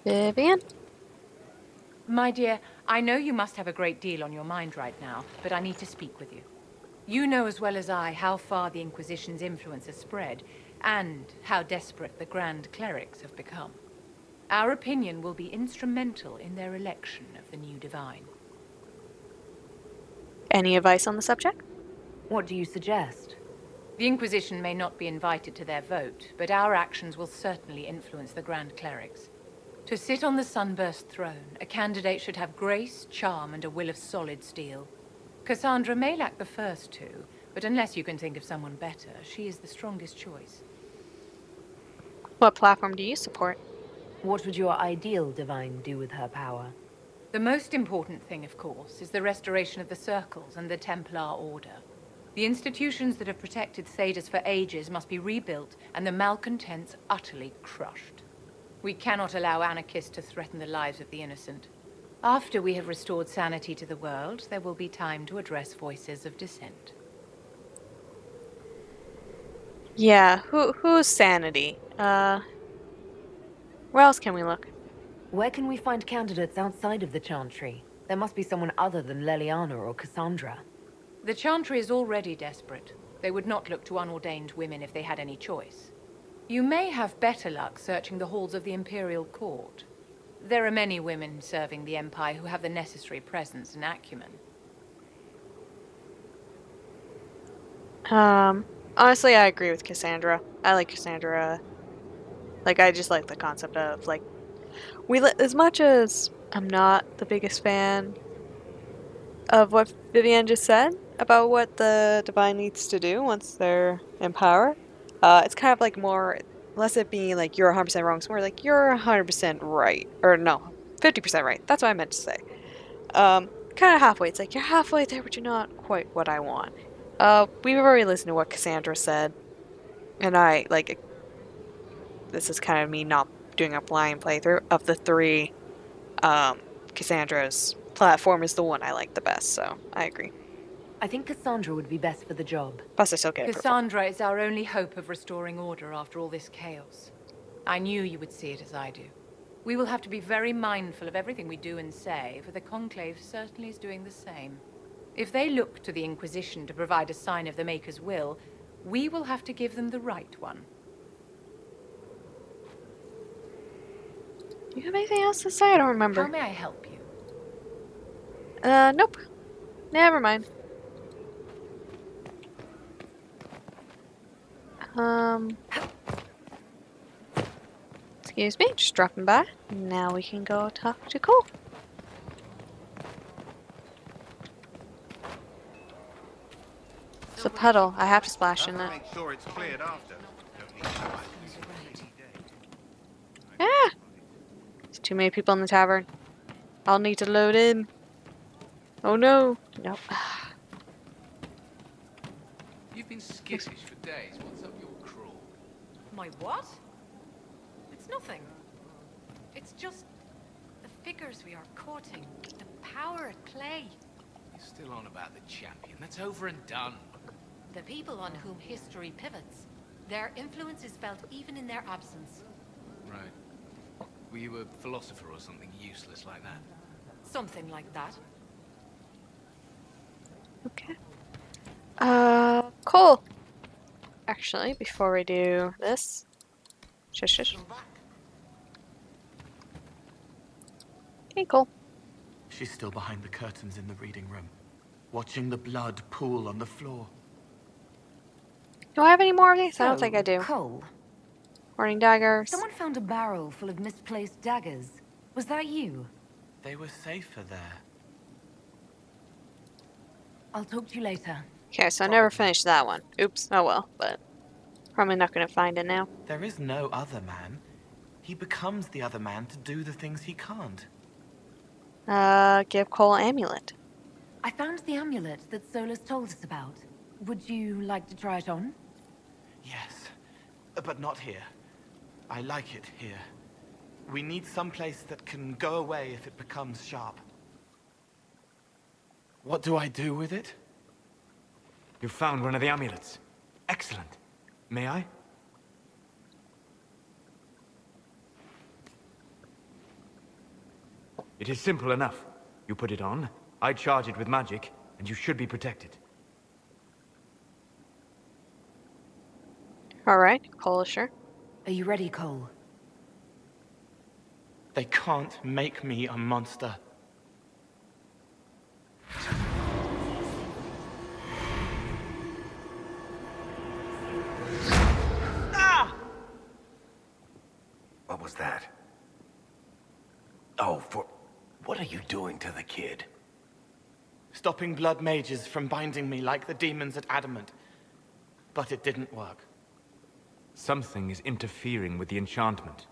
Vivian? My dear, I know you must have a great deal on your mind right now, but I need to speak with you. You know as well as I how far the Inquisition's influence has spread, and how desperate the Grand Clerics have become. Our opinion will be instrumental in their election of the new Divine. Any advice on the subject? What do you suggest? The Inquisition may not be invited to their vote, but our actions will certainly influence the Grand Clerics. To sit on the Sunburst throne, a candidate should have grace, charm, and a will of solid steel. Cassandra may lack the first two, but unless you can think of someone better, she is the strongest choice. What platform do you support? What would your ideal divine do with her power? The most important thing, of course, is the restoration of the Circles and the Templar Order. The institutions that have protected Thedas for ages must be rebuilt, and the malcontents utterly crushed. We cannot allow anarchists to threaten the lives of the innocent. After we have restored sanity to the world, there will be time to address voices of dissent. Yeah, who's sanity? Where else can we look? Where can we find candidates outside of the Chantry? There must be someone other than Leliana or Cassandra. The Chantry is already desperate. They would not look to unordained women if they had any choice. You may have better luck searching the halls of the Imperial Court. There are many women serving the Empire who have the necessary presence and acumen. Honestly, I agree with Cassandra. I like Cassandra. Like, I just like the concept of, like, as much as I'm not the biggest fan of what Vivian just said about what the Divine needs to do once they're in power, it's kind of like more, less it being like you're 100% wrong, it's more like you're 100% right. Or no, 50% right. That's what I meant to say. Kind of halfway. It's like you're halfway there, but you're not quite what I want. We've already listened to what Cassandra said, and this is kind of me not doing a blind playthrough of the three. Cassandra's platform is the one I like the best, so I agree. I think Cassandra would be best for the job. Plus, I still get approval. Cassandra is our only hope of restoring order after all this chaos. I knew you would see it as I do. We will have to be very mindful of everything we do and say, for the Conclave certainly is doing the same. If they look to the Inquisition to provide a sign of the Maker's will, we will have to give them the right one. Do you have anything else to say? I don't remember. How may I help you? Nope. Never mind. Excuse me, just dropping by. Now we can go talk to Cole. It's a puddle. I have to splash in it. Make sure it's cleared after. Ah! There's too many people in the tavern. I'll need to load in. Oh no. Nope. You've been skittish for days. What's up your crawl? My what? It's nothing. It's just the figures we are courting, the power at play. You're still on about the champion. That's over and done. The people on whom history pivots. Their influence is felt even in their absence. Right. Were you a philosopher or something useless like that? Something like that. Okay. Cole. Actually, before we do this, shush. Hey, Cole. She's still behind the curtains in the reading room, watching the blood pool on the floor. Do I have any more of these? I don't think I do. Cole, Warning daggers. someone found a barrel full of misplaced daggers. Was that you? They were safer there. I'll talk to you later. Okay, so I never finished that one. Oops. Oh well, but probably not gonna find it now. There is no other man. He becomes the other man to do the things he can't. Give Cole amulet. I found the amulet that Solus told us about. Would you like to try it on? Yes, but not here. I like it here. We need some place that can go away if it becomes sharp. What do I do with it? You found one of the amulets. Excellent. May I? It is simple enough. You put it on, I charge it with magic, and you should be protected. Alright, Cole, sure. Are you ready, Cole? They can't make me a monster. Ah! What was that? Oh, what are you doing to the kid? Stopping blood mages from binding me like the demons at Adamant. But it didn't work. Something is interfering with the enchantment.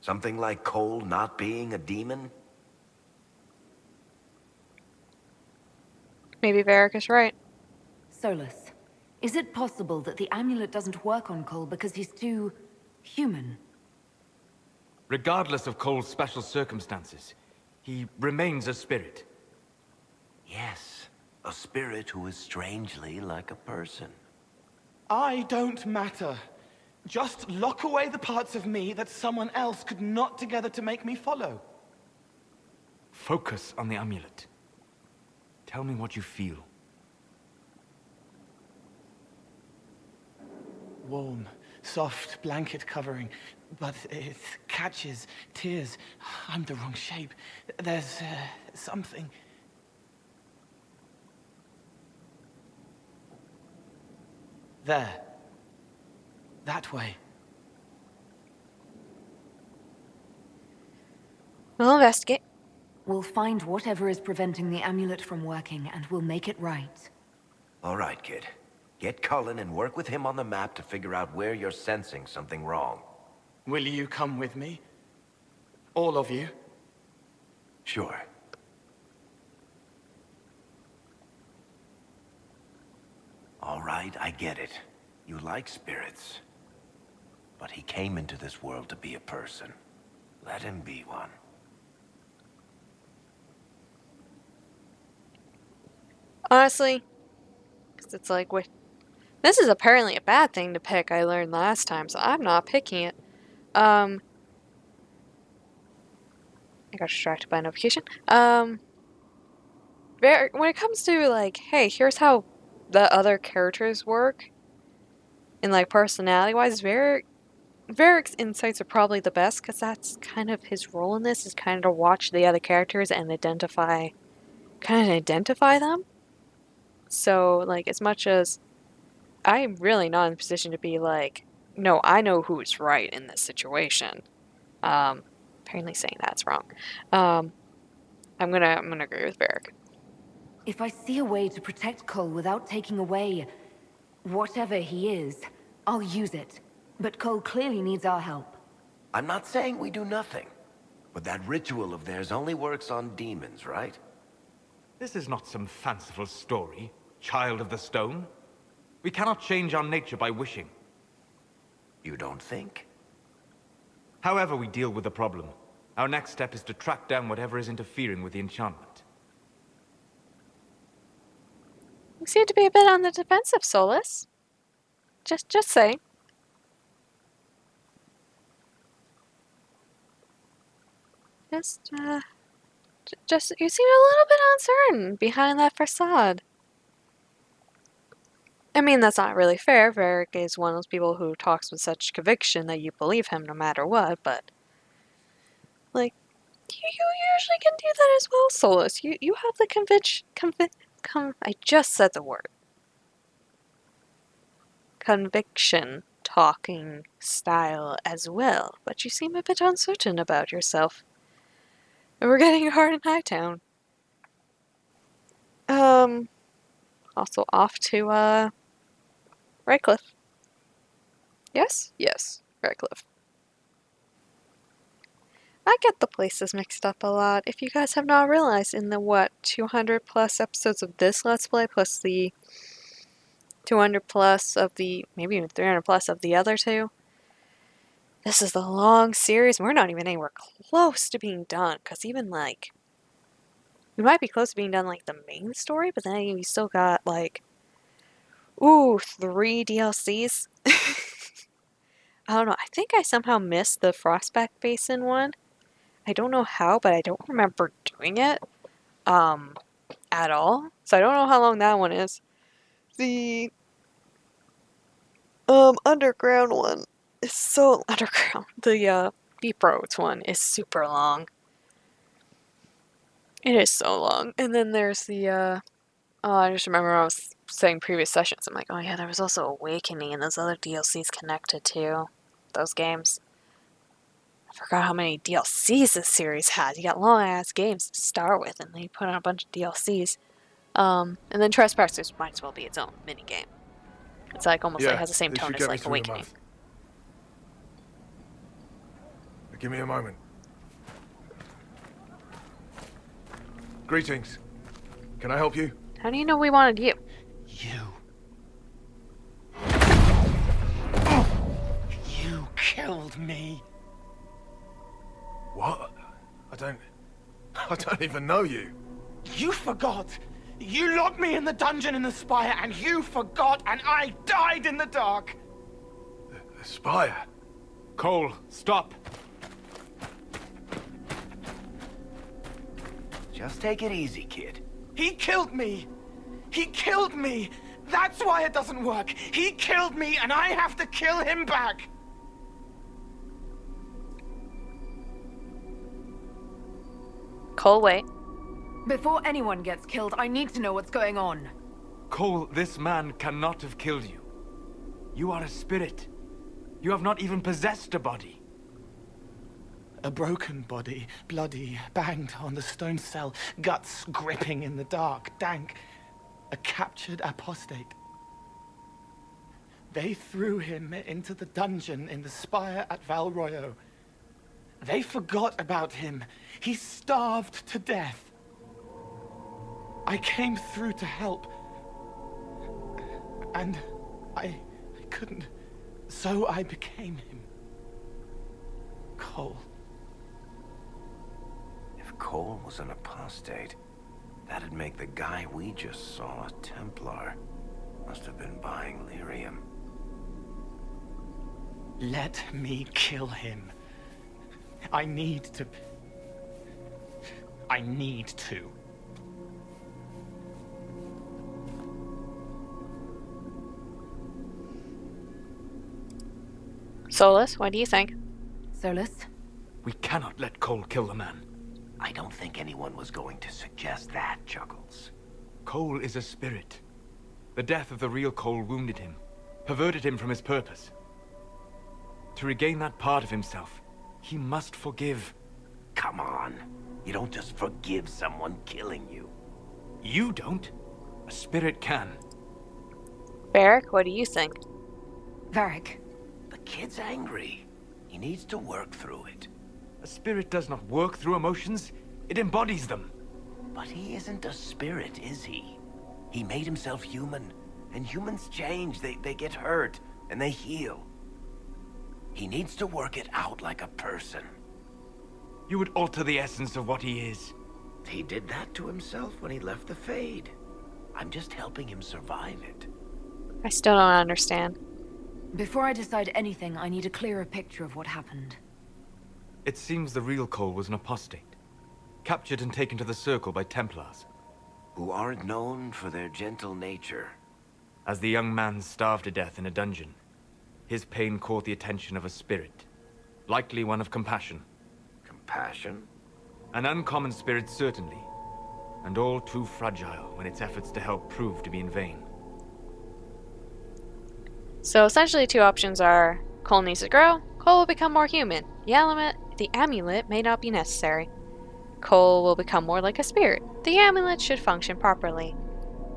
Something like Cole not being a demon? Maybe Varric is right. Solus, is it possible that the amulet doesn't work on Cole because he's too... human? Regardless of Cole's special circumstances, he remains a spirit. Yes, a spirit who is strangely like a person. I don't matter. Just lock away the parts of me that someone else could knot together to make me follow. Focus on the amulet. Tell me what you feel. Warm, soft blanket covering, but it catches tears. I'm the wrong shape. There's something. There. That way. We'll investigate. We'll find whatever is preventing the amulet from working, and we'll make it right. All right, kid. Get Cullen and work with him on the map to figure out where you're sensing something wrong. Will you come with me? All of you? Sure. All right, I get it. You like spirits. But he came into this world to be a person. Let him be one. Honestly, 'cause it's like, wait, this is apparently a bad thing to pick, I learned last time, so I'm not picking it. I got distracted by a notification. When it comes to, like, hey, here's how the other characters work, and, like, personality-wise, Varric's insights are probably the best, because that's kind of his role in this, is kind of to watch the other characters and identify them. So, like, as much as I'm really not in a position to be like, no, I know who's right in this situation. Apparently saying that's wrong. I'm gonna agree with Varric. If I see a way to protect Cole without taking away whatever he is, I'll use it. But Cole clearly needs our help. I'm not saying we do nothing. But that ritual of theirs only works on demons, right? This is not some fanciful story, child of the stone. We cannot change our nature by wishing. You don't think? However we deal with the problem, our next step is to track down whatever is interfering with the enchantment. You seem to be a bit on the defensive, Solus. Just saying. Just, you seem a little bit uncertain behind that facade. I mean, that's not really fair. Varric is one of those people who talks with such conviction that you believe him no matter what, but... like, you usually can do that as well, Solus. You have the I just said the word. Conviction talking style as well, but you seem a bit uncertain about yourself. We're getting hard in Hightown. Also off to, Redcliffe. Yes? Yes, Redcliffe. I get the places mixed up a lot. If you guys have not realized, in the, 200 plus episodes of this Let's Play, plus the 200 plus of the, maybe even 300 plus of the other two, this is the long series, and we're not even anywhere close to being done, because even, like, we might be close to being done, like, the main story, but then we still got, like, 3 DLCs. I don't know, I think I somehow missed the Frostback Basin one. I don't know how, but I don't remember doing it at all. So I don't know how long that one is. The underground one is so underground. The Deep Roads one is super long. It is so long. And then there's the I just remember I was saying previous sessions, I'm like, oh yeah, there was also Awakening and those other DLCs connected to those games. I forgot how many DLCs this series has. You got long ass games to start with, and then you put on a bunch of DLCs. And then Trespassers might as well be its own mini game. It's like almost like has the same tone as like Awakening. Give me a moment. Greetings. Can I help you? How do you know we wanted you? You. You killed me. What? I don't even know you. You forgot. You locked me in the dungeon in the spire, and you forgot, and I died in the dark. The spire? Cole, stop. Just take it easy, kid. He killed me. He killed me. That's why it doesn't work. He killed me, and I have to kill him back. Cole, wait. Before anyone gets killed, I need to know what's going on. Cole, this man cannot have killed you. You are a spirit. You have not even possessed a body. A broken body, bloody, banged on the stone cell, guts gripping in the dark, dank. A captured apostate. They threw him into the dungeon in the spire at Valroyo. They forgot about him. He starved to death. I came through to help. And I couldn't. So I became him. Cole. If Cole was an apostate, that'd make the guy we just saw a Templar. Must have been buying lyrium. Let me kill him. I need to. Solus, what do you think? Solus? We cannot let Cole kill the man. I don't think anyone was going to suggest that, Chuckles. Cole is a spirit. The death of the real Cole wounded him, perverted him from his purpose. To regain that part of himself, he must forgive. Come on. You don't just forgive someone killing you. You don't. A spirit can. Varric, what do you think? Varric. The kid's angry. He needs to work through it. A spirit does not work through emotions, it embodies them. But he isn't a spirit, is he? He made himself human, and humans change. They get hurt, and they heal. He needs to work it out like a person. You would alter the essence of what he is. He did that to himself when he left the Fade. I'm just helping him survive it. I still don't understand. Before I decide anything, I need a clearer picture of what happened. It seems the real Cole was an apostate, captured and taken to the Circle by Templars. Who aren't known for their gentle nature. As the young man starved to death in a dungeon, his pain caught the attention of a spirit, likely one of compassion. Compassion? An uncommon spirit, certainly, and all too fragile when its efforts to help prove to be in vain. So essentially, two options are Cole needs to grow, Cole will become more human. The amulet may not be necessary. Cole will become more like a spirit. The amulet should function properly.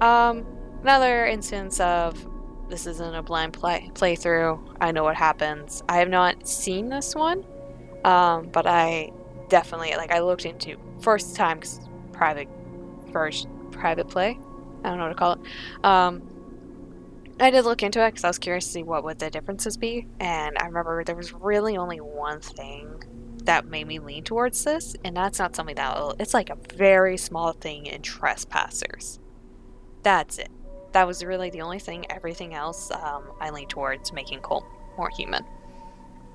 Another instance of this isn't a blind playthrough. I know what happens. I have not seen this one, but I definitely I looked into first time cause private play. I don't know what to call it. I did look into it because I was curious to see what would the differences be, and I remember there was really only one thing that made me lean towards this, and that's not something it's like a very small thing in Trespassers. That's it. That was really the only thing. Everything else, I lean towards making Cole more human.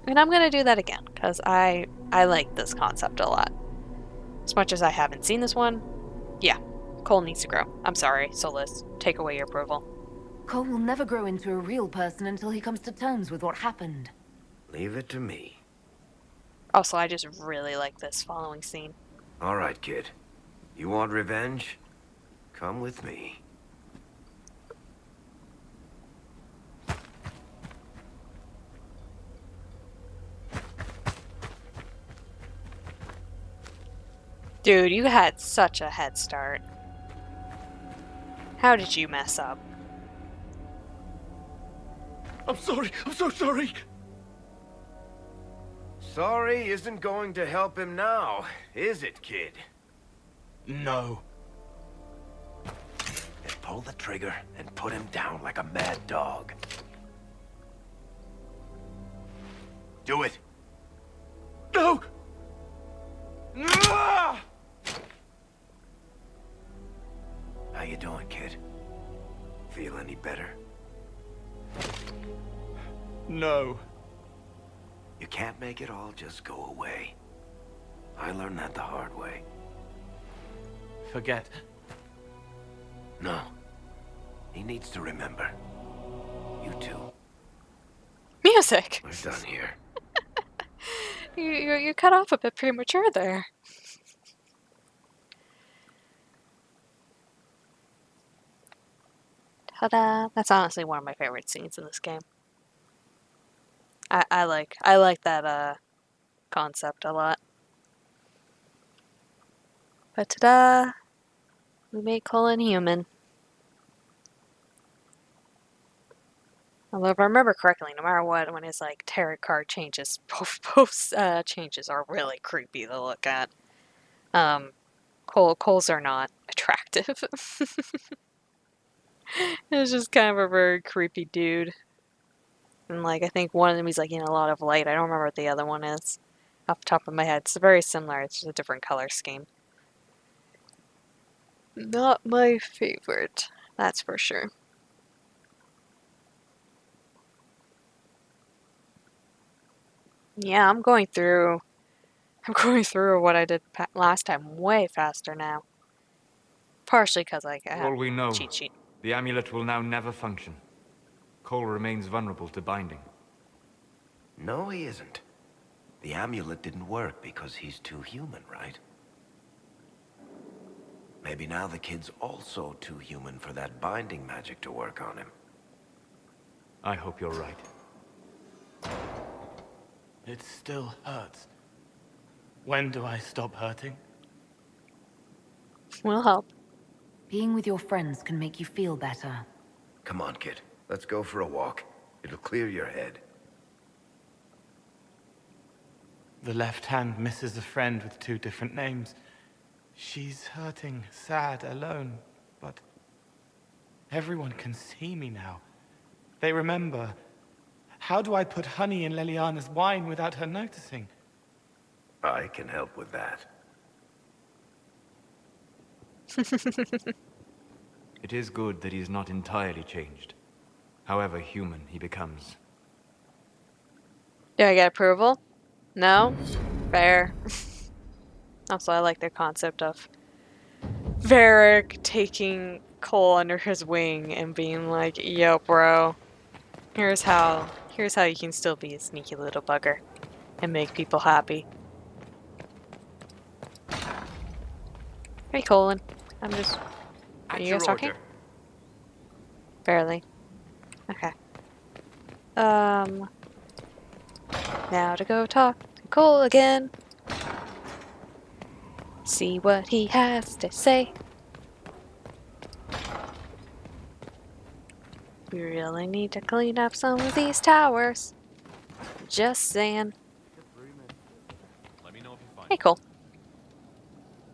And I'm gonna do that again, because I like this concept a lot. As much as I haven't seen this one, yeah, Cole needs to grow. I'm sorry, Solus. Take away your approval. Cole will never grow into a real person until he comes to terms with what happened. Leave it to me. Also, I just really like this following scene. All right, kid. You want revenge? Come with me. Dude, you had such a head start. How did you mess up? I'm sorry. I'm so sorry. Sorry isn't going to help him now, is it, kid? No. Then pull the trigger and put him down like a mad dog. Do it. No! How you doing, kid? Feel any better? No. You can't make it all just go away. I learned that the hard way. Forget. No. He needs to remember. You too. Music! We're done here. You cut off a bit premature there. Ta-da! That's honestly one of my favorite scenes in this game. I like that concept a lot. But ta-da! We made Colin human. Although if I remember correctly, no matter what, when his like tarot card changes, both changes are really creepy to look at. Cole's are not attractive. It's just kind of a very creepy dude. And like I think one of them he's like in a lot of light. I don't remember what the other one is off the top of my head. It's very similar. It's just a different color scheme. Not my favorite, that's for sure. Yeah, I'm going through what I did last time way faster now. Partially because I For all we know, cheat sheet. the amulet will now never function. Cole remains vulnerable to binding. No, he isn't. The amulet didn't work because he's too human, right? Maybe now the kid's also too human for that binding magic to work on him. I hope you're right. It still hurts. When do I stop hurting? Will help. Being with your friends can make you feel better. Come on, kid. Let's go for a walk. It'll clear your head. The left hand misses a friend with 2 different names. She's hurting, sad, alone, but everyone can see me now. They remember. How do I put honey in Leliana's wine without her noticing? I can help with that. It is good that he is not entirely changed, however human he becomes. Do I get approval? No? Fair. Also, I like their concept of Varric taking Cole under his wing and being like, yo, bro, here's how you can still be a sneaky little bugger and make people happy. Hey, Colin. I'm just... Are you guys talking? Barely. Okay. Now to go talk to Cole again. See what he has to say. We really need to clean up some of these towers. Just saying. Hey, Cole.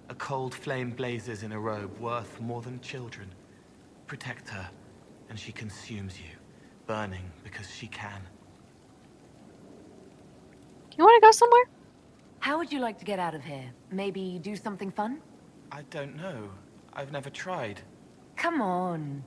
A cold flame blazes in a robe worth more than children. Protect her, and she consumes you, burning because she can. You want to go somewhere? How would you like to get out of here? Maybe do something fun? I don't know. I've never tried. Come on.